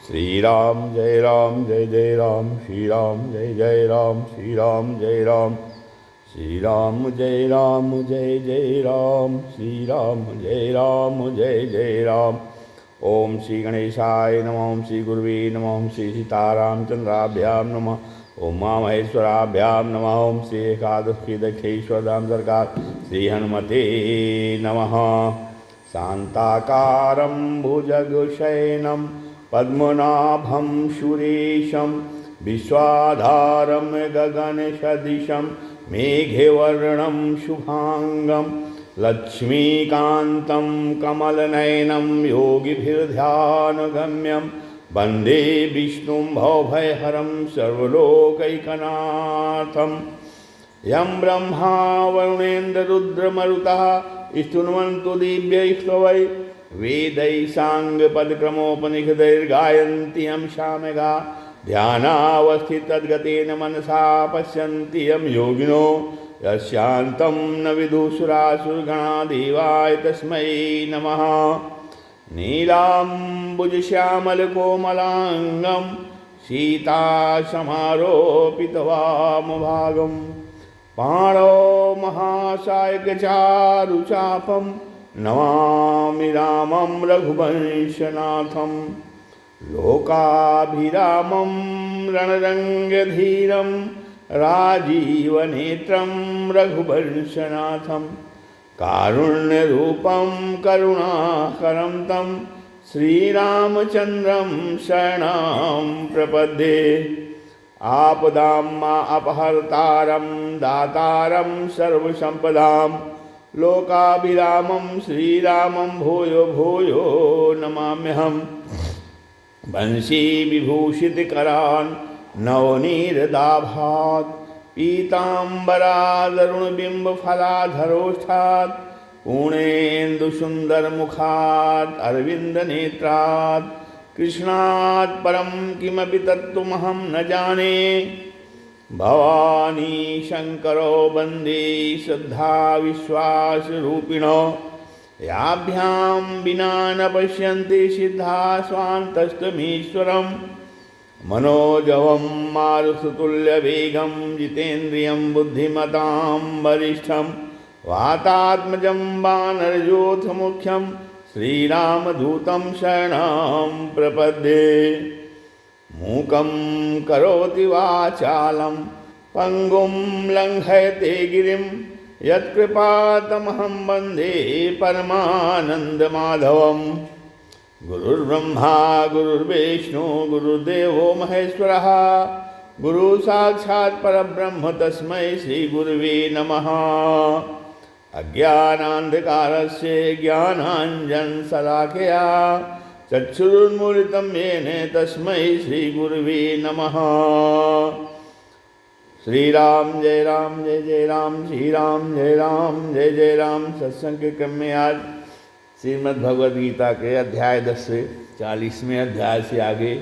श्री राम जय जय राम, श्री राम जय राम, श्री राम जय राम, श्री राम जय जय राम, श्री राम जय राम। ओम श्री गणेशाय नमः, ओम श्री गुरुवे नमः, ओम श्री सीतारामचंद्राभ्याम नमः, ओम महामहेश्वराभ्याम नमः, ओम श्री एकादशी दक्षेश्वर धाम सरकार श्री हनुमते नमः। शांताकारं भुजगशयनं पद्मनाभं सुरेशं विश्वाधारं गगनसदृशं मेघवर्णं शुभांगं लक्ष्मीकान्तं कमलनयनं योगिभिर्ध्यानगम्यं वन्दे विष्णुं भवभयहरं सर्वलोकैकनाथं। यं ब्रह्मा वरुणेन्द्ररुद्रमरुतः स्तुन्वन्तो दिव्यैस्तवै वेदैः साङ्गपदक्रमोपनिषदैर्गायन्ति यं सामगा ध्यानावस्थितद्गतेन मनसा पश्यन्ति यं योगिनो यस्यान्तं न विदुषुरासुरगणा देवाय तस्मै नमः। नीलाम्बुजश्यामलकोमलाङ्गं सीतासमारोपितवामभागं पाणौ महासायकचारुचापं नमामि रामं रघुवंशनाथं। लोकाभिरामं रणरङ्गधीरं राजीवनेत्रं रघुवंशनाथं। कारुण्यरूपं करुणाकरं तं श्रीरामचन्द्रं शरणं प्रपद्ये। आपदां अपहर्तारं दातारं सर्वसम्पदां लोकाभिरामं श्रीरामं भूयो भूयो नमाम्यहम्। वंशी विभूषितकरान् नवनीरदाभात् पीताम्बरादरुणबिम्बफलाधरोष्ठात् पूर्णेन्दुसुन्दरमुखात् अरविन्दनेत्रात् कृष्णात् परं किमपि तत्त्वमहं न जाने। भवानी शङ्करो वन्दे श्रद्धा विश्वासरूपिणो याभ्यां विना न पश्यन्ति सिद्धा स्वान्तस्तमीश्वरं। मनोजवं मारुततुल्यवेगं जितेन्द्रियं बुद्धिमतां वरिष्ठं वातात्मजं वानरयूथमुख्यं श्रीरामदूतं शरणं प्रपद्ये। मूकं करोति वाचालं पङ्गुं लङ्घयते गिरिं यत्कृपातमहं वन्दे परमानन्दमाधवम्। गुरुर्ब्रह्मा गुरुर्विष्णु गुरुर्देवो महेश्वरः गुरुसाक्षात् परब्रह्म तस्मै श्रीगुरुवे नमः। अज्ञानान्धकारस्य ज्ञानाञ्जनशलाकया चक्षुरुन्मीलितं येन तस्मै श्रीगुरुवे नमः। श्री राम जय जय राम, श्री राम जय राम। सत्संग के क्रम में आज श्रीमद् भगवद गीता के अध्याय 10 से 40वें अध्याय से आगे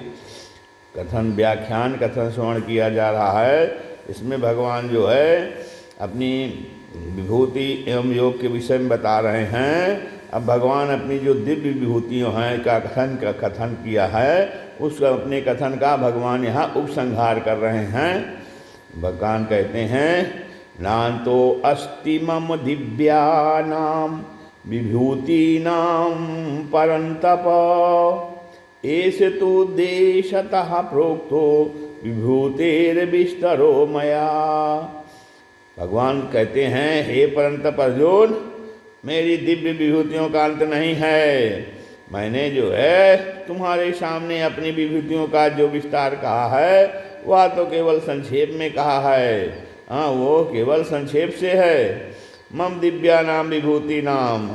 कथन व्याख्यान कथन श्रवण किया जा रहा है। इसमें भगवान जो है अपनी विभूति एवं योग के विषय में बता रहे हैं। अब भगवान अपनी जो दिव्य विभूतियों हैं का कथन किया है, उस अपने कथन का भगवान यहाँ उपसंहार कर रहे हैं। भगवान कहते हैं नान्तो अस्ति मम दिव्यानां विभूतीनां परन्तप एष तु देशतः प्रोक्तो विभूतेर्विस्तरो मया। भगवान कहते हैं हे परंतप अर्जुन, मेरी दिव्य विभूतियों का अंत नहीं है। मैंने जो है तुम्हारे सामने अपनी विभूतियों का जो विस्तार कहा है वह तो केवल संक्षेप में कहा है। हाँ, वो केवल संक्षेप से है। मम दिव्या नाम विभूति नाम।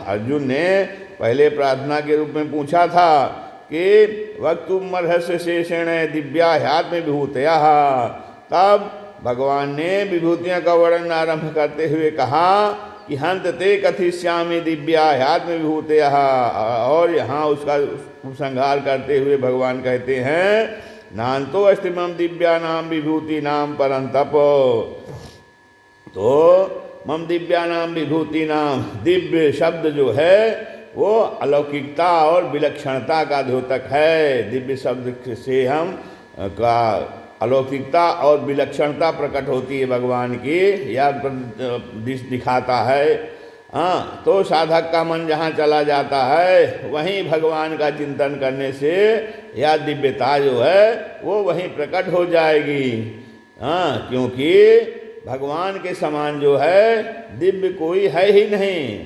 अर्जुन ने पहले प्रार्थना के रूप में पूछा था कि वक्तुम अर्हस्य शेषेण दिव्या ह्यात्म विभूतया। तब भगवान ने विभूतियों का वर्णन आरंभ करते हुए कहा कि हंत ते कथिष्यामि दिव्या ह्यात्म विभूतया। और यहाँ उसका उपसंहार करते हुए भगवान कहते हैं नान्तो अस्ति मम दिव्या नाम विभूति नाम परंतप। तो मम दिव्या नाम विभूति नाम, दिव्य शब्द जो है वो अलौकिकता और विलक्षणता का द्योतक है। दिव्य शब्द से हम का अलौकिकता और विलक्षणता प्रकट होती है भगवान की, या दिखाता है। हाँ, तो साधक का मन जहाँ चला जाता है वहीं भगवान का चिंतन करने से या दिव्यता जो है वो वहीं प्रकट हो जाएगी। हाँ, क्योंकि भगवान के समान जो है दिव्य कोई है ही नहीं।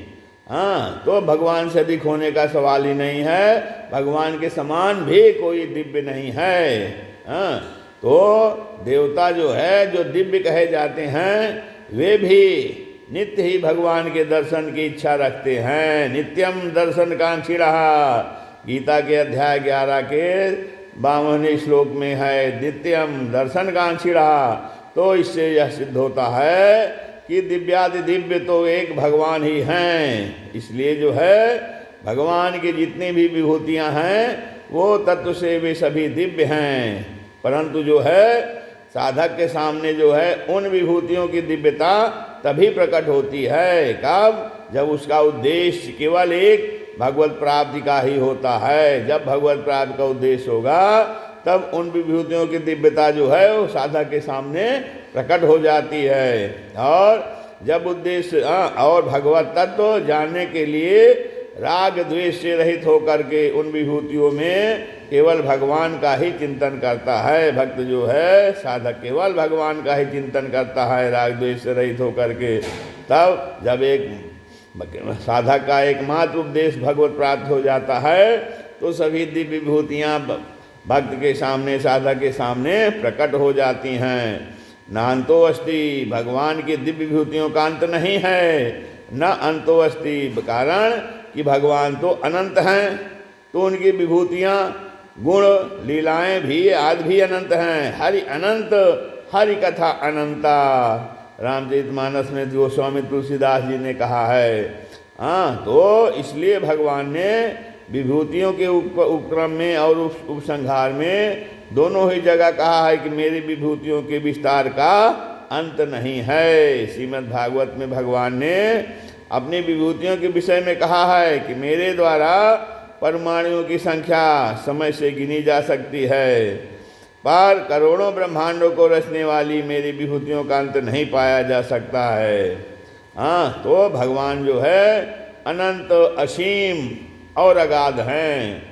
हाँ, तो भगवान से अधिक होने का सवाल ही नहीं है, भगवान के समान भी कोई दिव्य नहीं है। हाँ, तो देवता जो है जो दिव्य कहे जाते हैं वे भी नित्य ही भगवान के दर्शन की इच्छा रखते हैं। नित्यम दर्शन कांक्षिणः, गीता के अध्याय 11 के 52वें श्लोक में है, नित्यम दर्शन कांक्षिणः। तो इससे यह सिद्ध होता है कि दिव्यादि दिव्य तो एक भगवान ही हैं। इसलिए जो है भगवान की जितनी भी विभूतियां हैं वो तत्व से वे सभी दिव्य हैं, परंतु जो है साधक के सामने जो है उन विभूतियों की दिव्यता तभी प्रकट होती है, कब? जब उसका उद्देश्य केवल एक भगवत प्राप्ति का ही होता है। जब भगवत प्राप्ति का उद्देश्य होगा तब उन विभूतियों की दिव्यता जो है वो साधक के सामने प्रकट हो जाती है। और जब उद्देश्य और भगवत तत्व जानने के लिए राग द्वेष से रहित होकर के उन विभूतियों में केवल भगवान का ही चिंतन करता है। भक्त जो है साधक केवल भगवान का ही चिंतन करता है राग द्वेष से रहित होकर के। तब जब एक साधक का एकमात्र उपदेश भगवत प्राप्त हो जाता है तो सभी दिव्य विभूतियाँ भक्त के सामने, साधक के सामने प्रकट हो जाती हैं। नान्तो अस्ति, भगवान की दिव्य विभूतियों का अंत नहीं है। न अंतो अस्ति, कारण कि भगवान तो अनंत हैं, तो उनकी विभूतियाँ, गुण, लीलाएं भी आदि भी अनंत हैं। हरि अनंत, हरि कथा अनंता, रामचरितमानस में गोस्वामी तुलसीदास जी ने कहा है। हाँ, तो इसलिए भगवान ने विभूतियों के उपक्रम में और उपसंहार में दोनों ही जगह कहा है कि मेरी विभूतियों के विस्तार का अंत नहीं है। श्रीमद् भागवत में भगवान ने अपनी विभूतियों के विषय में कहा है कि मेरे द्वारा परमाणुओं की संख्या समय से गिनी जा सकती है, पर करोड़ों ब्रह्मांडों को रचने वाली मेरी विभूतियों का अंत नहीं पाया जा सकता है। हाँ, तो भगवान जो है अनंत, असीम और अगाध हैं।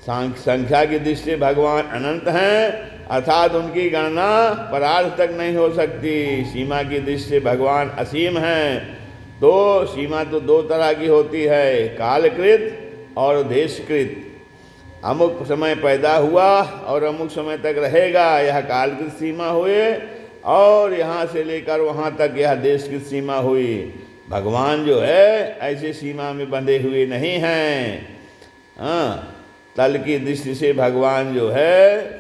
संख्या की दृष्टि से भगवान अनंत हैं, अर्थात उनकी गणना परार्थ तक नहीं हो सकती। सीमा की दृष्टि से भगवान असीम हैं। तो सीमा तो दो तरह की होती है, कालकृत और देशकृत। अमुक समय पैदा हुआ और अमुक समय तक रहेगा, यह कालकृत सीमा हुए, और यहाँ से लेकर वहाँ तक यह देशकृत सीमा हुई। भगवान जो है ऐसे सीमा में बंधे हुए नहीं हैं। हाँ, तल की दृष्टि से भगवान जो है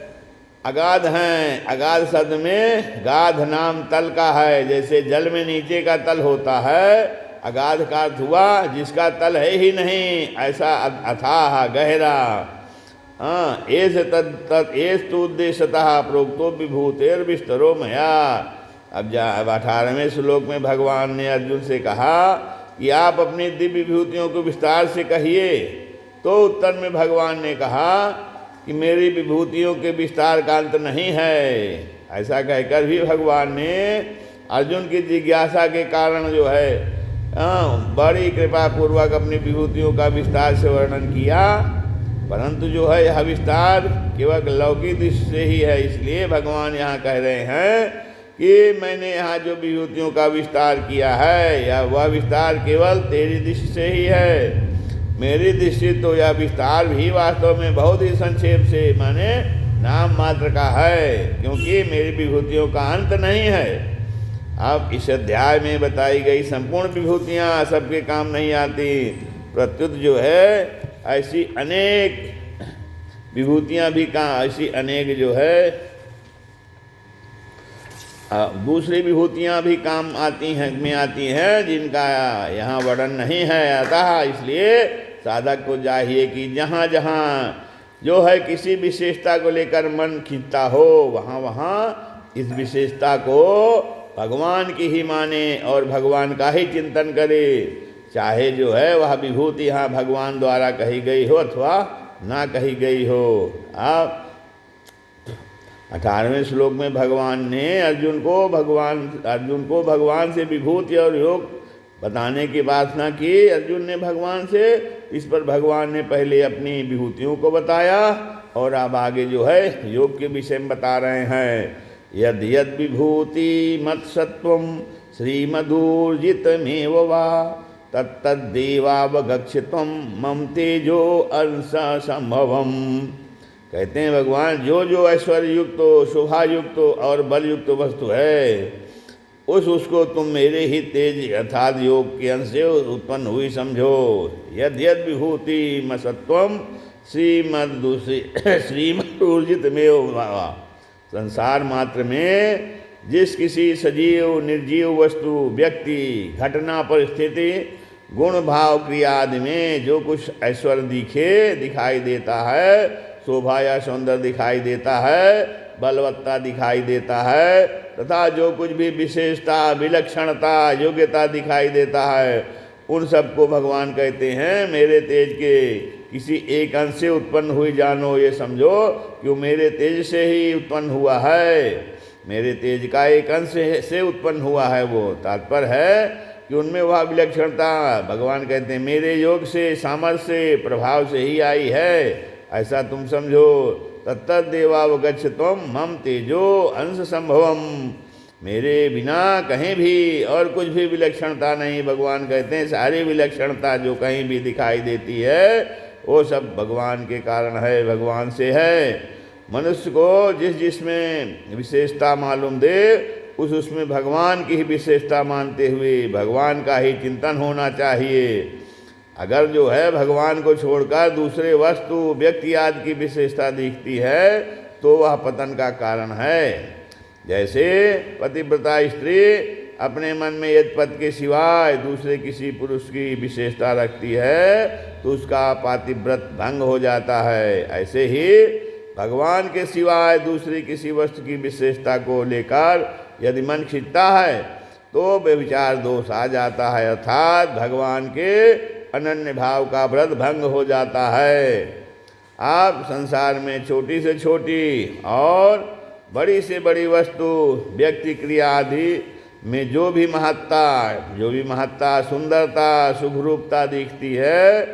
अगाध हैं। अगाध शब्द में गाध नाम तल का है। जैसे जल में नीचे का तल होता है, अगाध का अर्थ हुआ जिसका तल है ही नहीं, ऐसा अथाह गहरा। हाँ, एस तो उद्देश्यतः प्रोक्तो विभूतेर विस्तरो मया। अब 18वें श्लोक में भगवान ने अर्जुन से कहा कि आप अपनी दिव्य विभूतियों को विस्तार से कहिए। तो उत्तर में भगवान ने कहा कि मेरी विभूतियों के विस्तार का अंत नहीं है। ऐसा कहकर भी भगवान ने अर्जुन की जिज्ञासा के कारण जो है बड़ी कृपा पूर्वक अपनी विभूतियों का विस्तार से वर्णन किया, परंतु जो है यह विस्तार केवल लौकिक दृष्टि से ही है। इसलिए भगवान यहाँ कह रहे हैं कि मैंने यहाँ जो विभूतियों का विस्तार किया है या वह विस्तार केवल तेरी दृष्टि से ही है। मेरी दृष्टि तो यह विस्तार भी वास्तव में बहुत ही संक्षेप से, माने नाम मात्र का है, क्योंकि मेरी विभूतियों का अंत नहीं है। अब इस अध्याय में बताई गई संपूर्ण विभूतियाँ सबके काम नहीं आती, प्रत्युत जो है ऐसी अनेक विभूतियाँ भी ऐसी अनेक जो है दूसरी विभूतियाँ भी काम आती हैं जिनका यहाँ वर्णन नहीं है। अतः इसलिए साधक को चाहिए कि जहाँ जहाँ जो है किसी विशेषता को लेकर मन खींचता हो, वहाँ वहाँ इस विशेषता को भगवान की ही माने और भगवान का ही चिंतन करे। चाहे जो है वह विभूति यहाँ भगवान द्वारा कही गई हो अथवा ना कही गई हो। आप 18वें श्लोक में भगवान ने अर्जुन को भगवान से विभूति और योग बताने की प्रार्थना की। अर्जुन ने भगवान से, इस पर भगवान ने पहले अपनी विभूतियों को बताया और अब आगे जो है योग के विषय में बता रहे हैं। यद यद विभूति मत्सत्वम श्रीमधूर्जितमेव वा तत्तद्देवावगच्छित्वं मम तेजो अंश संभवम। कहते हैं भगवान जो जो ऐश्वर्य युक्त शोभा युक्त और बल युक्त वस्तु है उसको तुम मेरे ही तेज अर्थात योग के अंश से उत्पन्न हुई समझो। यद यद विभूति मत्सत्वम श्रीमदूर्जितमेव वा। संसार मात्र में जिस किसी सजीव निर्जीव वस्तु व्यक्ति घटना परिस्थिति गुण भाव क्रिया आदि में जो कुछ ऐश्वर्य दिखाई देता है, शोभा या सौंदर्य दिखाई देता है, बलवत्ता दिखाई देता है तथा जो कुछ भी विशेषता विलक्षणता योग्यता दिखाई देता है, उन सबको भगवान कहते हैं मेरे तेज के किसी एक अंश से उत्पन्न हुई जानो। ये समझो कि वो मेरे तेज से ही उत्पन्न हुआ है, मेरे तेज का एक अंश से उत्पन्न हुआ है। वो तात्पर्य है कि उनमें वह विलक्षणता भगवान कहते हैं मेरे योग से सामर्थ्य से प्रभाव से ही आई है, ऐसा तुम समझो। तत्तद्देवावगच्छित्वं मम तेजो अंश संभवम। मेरे बिना कहीं भी और कुछ भी विलक्षणता नहीं। भगवान कहते हैं सारी विलक्षणता जो कहीं भी दिखाई देती है वो सब भगवान के कारण है, भगवान से है। मनुष्य को जिस जिसमें विशेषता मालूम दे उसमें भगवान की ही विशेषता मानते हुए भगवान का ही चिंतन होना चाहिए। अगर जो है भगवान को छोड़कर दूसरे वस्तु व्यक्ति आदि की विशेषता दिखती है तो वह पतन का कारण है। जैसे पतिव्रता स्त्री अपने मन में यदि पति के सिवाय दूसरे किसी पुरुष की विशेषता रखती है तो उसका पातिव्रत भंग हो जाता है। ऐसे ही भगवान के सिवाय दूसरी किसी वस्तु की विशेषता को लेकर यदि मन खिंचता है तो व्यभिचार दोष आ जाता है, अर्थात भगवान के अनन्य भाव का व्रत भंग हो जाता है। आप संसार में छोटी से छोटी और बड़ी से बड़ी वस्तु व्यक्ति क्रिया आदि में जो भी महत्ता सुंदरता शुभरूपता दिखती है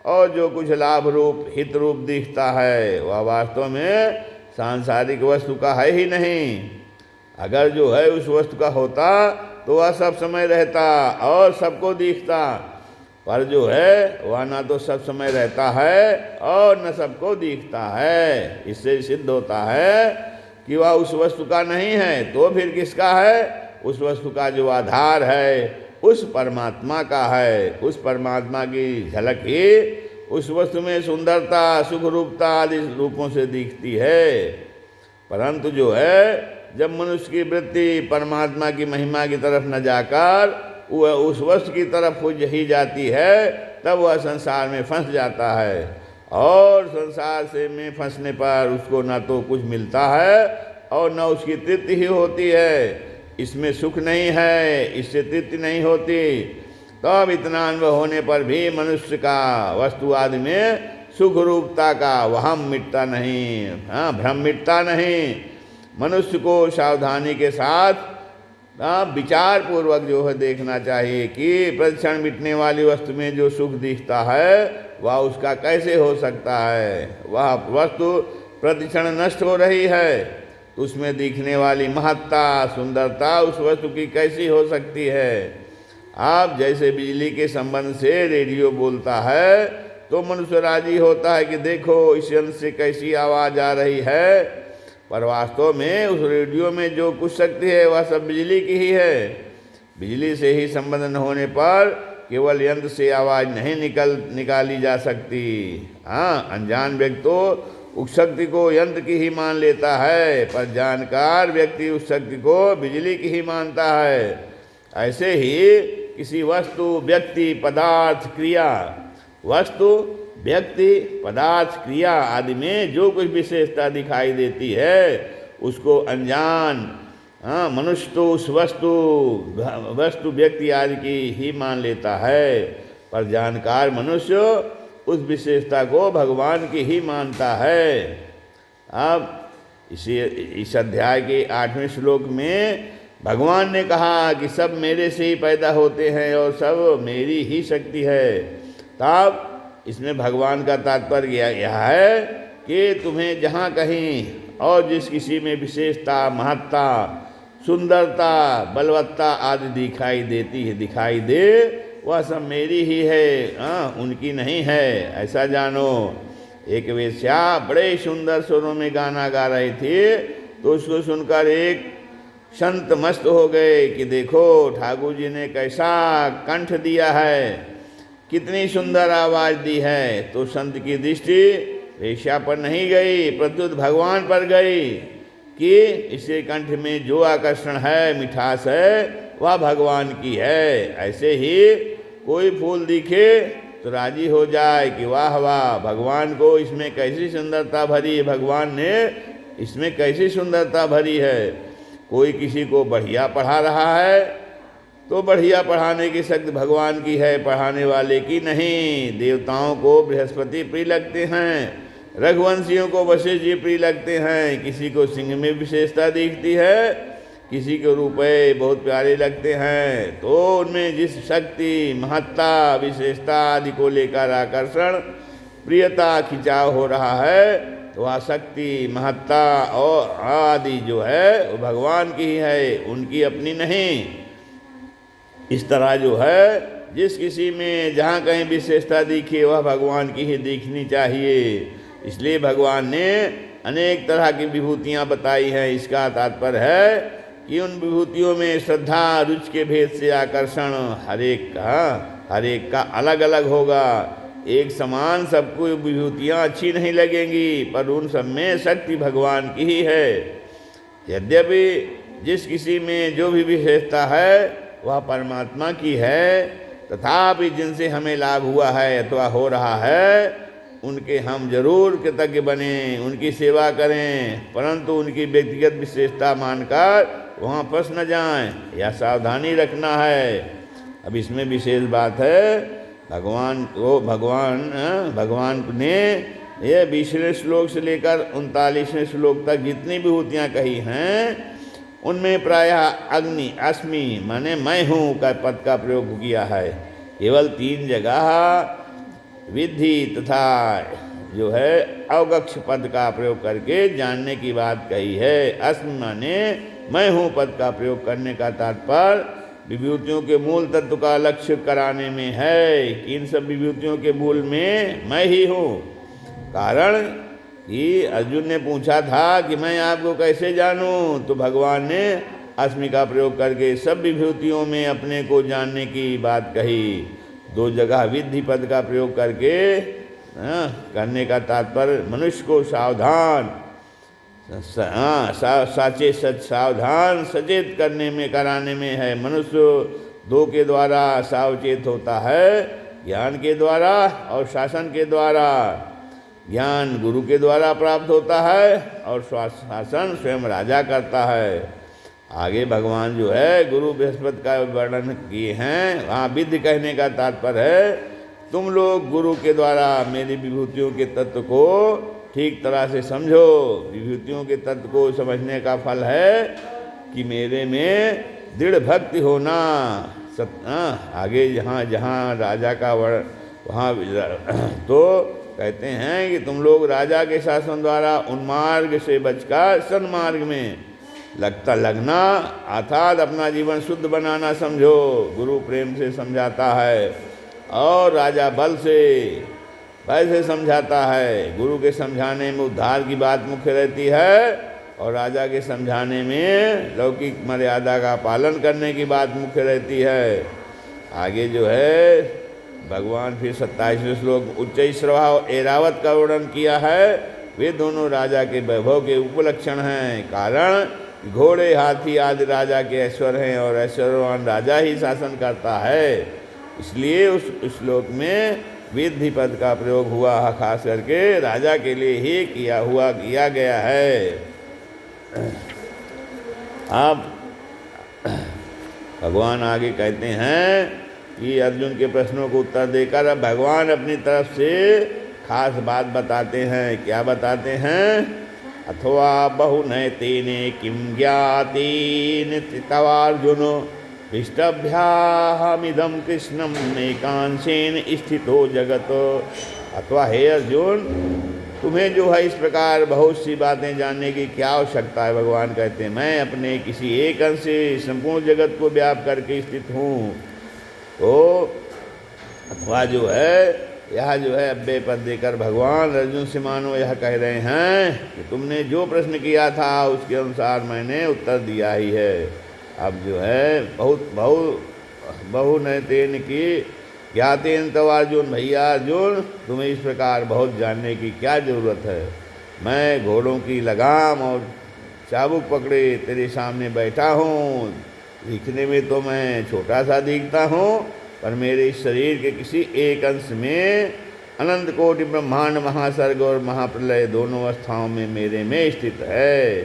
और जो कुछ लाभ रूप हित रूप दिखता है वह वास्तव में सांसारिक वस्तु का है ही नहीं। अगर जो है उस वस्तु का होता तो वह सब समय रहता और सबको दिखता, पर जो है वह ना तो सब समय रहता है और न सबको दिखता है। इससे सिद्ध होता है कि वह उस वस्तु का नहीं है तो फिर किसका है? उस वस्तु का जो आधार है उस परमात्मा का है। उस परमात्मा की झलक ही उस वस्तु में सुंदरता सुख रूपता आदि रूपों से दिखती है। परंतु जो है जब मनुष्य की वृत्ति परमात्मा की महिमा की तरफ न जाकर वह उस वस्तु की तरफ हो ही जाती है तब वह संसार में फंस जाता है और संसार से में फंसने पर उसको ना तो कुछ मिलता है और न उसकी तृप्ति ही होती है। इसमें सुख नहीं है, इससे तृप्ति नहीं होती। तब इतना अनुभव होने पर भी मनुष्य का वस्तु आदि में सुख रूपता का वहम मिटता नहीं, भ्रम मिटता नहीं। मनुष्य को सावधानी के साथ विचार पूर्वक जो है देखना चाहिए कि प्रतिक्षण मिटने वाली वस्तु में जो सुख दिखता है वह उसका कैसे हो सकता है। वह वस्तु प्रतिक्षण नष्ट हो रही है तो उसमें दिखने वाली महत्ता सुंदरता उस वस्तु की कैसी हो सकती है। आप जैसे बिजली के संबंध से रेडियो बोलता है तो मनुष्य राजी होता है कि देखो इस यंत्र से कैसी आवाज़ आ रही है, पर वास्तव में उस रेडियो में जो कुछ शक्ति है वह सब बिजली की ही है। बिजली से ही संबंध न होने पर केवल यंत्र से आवाज़ नहीं निकाली जा सकती। अनजान व्यक्ति तो उस शक्ति को यंत्र की ही मान लेता है, पर जानकार व्यक्ति उस शक्ति को बिजली की ही मानता है। ऐसे ही किसी वस्तु व्यक्ति पदार्थ क्रिया क्रिया आदि में जो कुछ विशेषता दिखाई देती है उसको अनजान मनुष्य तो उस वस्तु व्यक्ति आदि की ही मान लेता है। पर जानकार मनुष्य उस विशेषता को भगवान की ही मानता है। अब इस अध्याय के 8वें श्लोक में भगवान ने कहा कि सब मेरे से ही पैदा होते हैं और सब मेरी ही शक्ति है। तब इसमें भगवान का तात्पर्य यह है कि तुम्हें जहाँ कहीं और जिस किसी में विशेषता, महत्ता, सुंदरता, बलवत्ता आदि दिखाई दे वह सब मेरी ही है, उनकी नहीं है, ऐसा जानो। एक वेश्या बड़े सुंदर स्वरों में गाना गा रही थी, तो उसको सुनकर एक संत मस्त हो गए कि देखो ठाकुर जी ने कैसा कंठ दिया है, कितनी सुंदर आवाज दी है। तो संत की दृष्टि वेश्या पर नहीं गई, प्रत्युत भगवान पर गई कि इसके कंठ में जो आकर्षण है, मिठास है, वह भगवान की है। ऐसे ही कोई फूल दिखे तो राजी हो जाए कि वाह वाह, भगवान को इसमें कैसी सुंदरता भरी है, भगवान ने इसमें कैसी सुंदरता भरी है। कोई किसी को बढ़िया पढ़ा रहा है तो बढ़िया पढ़ाने की शक्ति भगवान की है, पढ़ाने वाले की नहीं। देवताओं को बृहस्पति प्रिय लगते हैं, रघुवंशियों को वशिष्ठ जी प्रिय लगते हैं। किसी को सिंह में विशेषता दिखती है, किसी को रुपए बहुत प्यारे लगते हैं। तो उनमें जिस शक्ति, महत्ता, विशेषता आदि को लेकर आकर्षण, प्रियता, खिंचाव हो रहा है, तो वह शक्ति, महत्ता और आदि जो है वो भगवान की ही है, उनकी अपनी नहीं। इस तरह जो है जिस किसी में जहाँ कहीं विशेषता दिखे वह भगवान की ही दिखनी चाहिए। इसलिए भगवान ने अनेक तरह की विभूतियाँ बताई हैं। इसका तात्पर्य है कि उन विभूतियों में श्रद्धा, रुचि के भेद से आकर्षण हर एक का अलग अलग होगा। एक समान सबको विभूतियाँ अच्छी नहीं लगेंगी, पर उन सब में शक्ति भगवान की ही है। यद्यपि जिस किसी में जो भी विशेषता है वह परमात्मा की है, तथापि जिनसे हमें लाभ हुआ है अथवा हो रहा है उनके हम जरूर कृतज्ञ बने, उनकी सेवा करें, परंतु उनकी व्यक्तिगत विशेषता मानकर वहाँ फंस न जाएं, यह सावधानी रखना है। अब इसमें विशेष बात है, भगवान ने यह 20वें श्लोक से लेकर 39वें श्लोक तक जितनी विभूतियाँ कही हैं उनमें प्रायः अग्नि, अस्मि माने मैं हूँ का पद का प्रयोग किया है। केवल 3 जगह विधि तथा जो है अवगक्ष पद का प्रयोग करके जानने की बात कही है। अस्मि माने मैं हूँ पद का प्रयोग करने का तात्पर्य विभूतियों के मूल तत्व का लक्ष्य कराने में है कि इन सब विभूतियों के मूल में मैं ही हूँ। कारण कि अर्जुन ने पूछा था कि मैं आपको कैसे जानूं, तो भगवान ने अस्मि का प्रयोग करके सब विभूतियों में अपने को जानने की बात कही। 2 जगह विधि पद का प्रयोग करके करने का तात्पर्य मनुष्य को सावधान, साचे सावधान सचेत करने में, कराने में है। मनुष्य 2 के द्वारा सावचेत होता है, ज्ञान के द्वारा और शासन के द्वारा। ज्ञान गुरु के द्वारा प्राप्त होता है और शासन स्वयं राजा करता है। आगे भगवान जो है गुरु बृहस्पति का वर्णन किए हैं, वहाँ विधि कहने का तात्पर्य है तुम लोग गुरु के द्वारा मेरी विभूतियों के तत्व को ठीक तरह से समझो। विभूतियों के तत्व को समझने का फल है कि मेरे में दृढ़ भक्ति होना। आगे जहाँ राजा का वहाँ तो कहते हैं कि तुम लोग राजा के शासन द्वारा उन्मार्ग से बचकर सन्मार्ग में लगना अर्थात अपना जीवन शुद्ध बनाना समझो। गुरु प्रेम से समझाता है और राजा बल से समझाता है। गुरु के समझाने में उद्धार की बात मुख्य रहती है और राजा के समझाने में लौकिक मर्यादा का पालन करने की बात मुख्य रहती है। आगे जो है भगवान फिर 27वें श्लोक उच्च स्वभाव ऐरावत का वर्णन किया है। वे दोनों राजा के वैभव के उपलक्षण हैं। कारण घोड़े, हाथी आदि राजा के ऐश्वर्य हैं और ऐश्वर्यवान राजा ही शासन करता है। इसलिए उस श्लोक में विधि पद का प्रयोग हुआ, खास करके राजा के लिए ही किया गया है। अब भगवान आगे कहते हैं ये अर्जुन के प्रश्नों को उत्तर देकर अब भगवान अपनी तरफ से खास बात बताते हैं। क्या बताते हैं? अथवा बहुनैतेने किं ज्ञातेन तवार्जुन इष्टभ्याहमिदं कृष्णं एकांशेन स्थितो जगत। अथवा हे अर्जुन, तुम्हें जो है इस प्रकार बहुत सी बातें जानने की क्या आवश्यकता है? भगवान कहते हैं मैं अपने किसी एक अंश से संपूर्ण जगत को व्याप करके स्थित हूँ। तो अथवा जो है यह जो है अव्यय पद देकर भगवान अर्जुन से मानो यह कह रहे हैं कि तुमने जो प्रश्न किया था उसके अनुसार मैंने उत्तर दिया ही है। अब जो है बहुनैतेन की ज्ञातेन तव अर्जुन, भैया अर्जुन तुम्हें इस प्रकार बहुत जानने की क्या ज़रूरत है? मैं घोड़ों की लगाम और चाबुक पकड़े तेरे सामने बैठा हूँ। दिखने में तो मैं छोटा सा दिखता हूँ, पर मेरे शरीर के किसी एक अंश में अनंत कोटि ब्रह्मांड, महासर्ग और महाप्रलय दोनों अवस्थाओं में मेरे में स्थित है।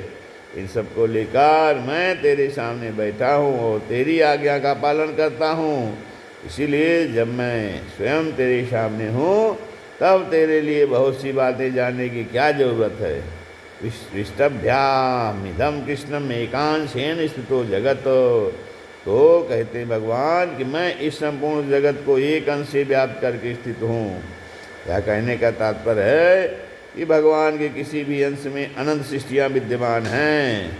इन सब को लेकर मैं तेरे सामने बैठा हूँ और तेरी आज्ञा का पालन करता हूँ। इसीलिए जब मैं स्वयं तेरे सामने हूँ तब तेरे लिए बहुत सी बातें जानने की क्या ज़रूरत है? विष्टभ्यामिदं कृष्णम एकांशेन स्थितो जगत। तो कहते हैं भगवान कि मैं इस संपूर्ण जगत को एक अंश से व्याप्त करके स्थित हूँ। यह कहने का तात्पर्य है कि भगवान के किसी भी अंश में अनंत सृष्टियाँ विद्यमान हैं।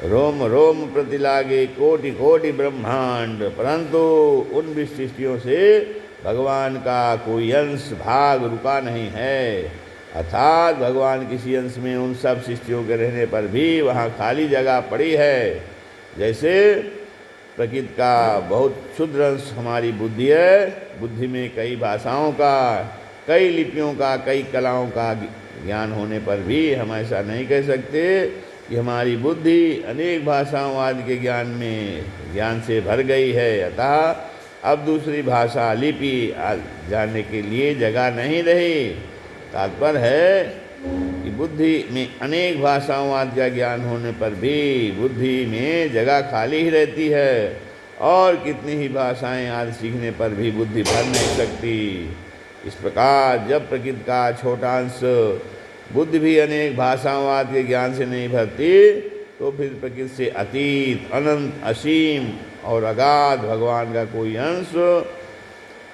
रोम रोम प्रति लागे कोटि कोटि ब्रह्मांड, परंतु उन भी सृष्टियों से भगवान का कोई अंश भाग रुका नहीं है। अर्थात भगवान किसी अंश में उन सब सृष्टियों के रहने पर भी वहाँ खाली जगह पड़ी है। जैसे प्रकृति का बहुत क्षुद्र अंश हमारी बुद्धि है। बुद्धि में कई भाषाओं का, कई लिपियों का, कई कलाओं का ज्ञान होने पर भी हम ऐसा नहीं कह सकते कि हमारी बुद्धि अनेक भाषाओं आदि के ज्ञान से भर गई है। अतः अब दूसरी भाषा लिपि जानने के लिए जगह नहीं रही। तात्पर्य है कि बुद्धि में अनेक भाषाओं आदि का ज्ञान होने पर भी बुद्धि में जगह खाली ही रहती है, और कितनी ही भाषाएं आदि सीखने पर भी बुद्धि भर नहीं सकती। इस प्रकार जब प्रकृति का छोटा अंश बुद्धि भी अनेक भाषाओं आदि के ज्ञान से नहीं भरती, तो फिर प्रकृति से अतीत, अनंत, असीम और अगाध भगवान का कोई अंश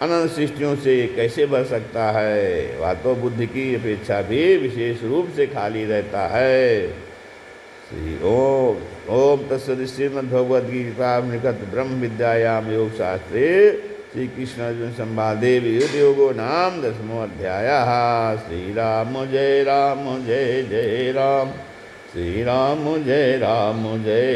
अनंत सृष्टियों से कैसे भर सकता है? वह तो बुद्धि की अपेक्षा भी विशेष रूप से खाली रहता है। श्री ओम तत्सद। श्रीमद्भगवद्गीता निकट ब्रह्म विद्यायाम योग शास्त्रे श्री कृष्ण अर्जुन संवादे वियुक्त योगो नाम 10वां अध्याय। श्री राम जय राम जय जय राम, श्री राम जय राम जय।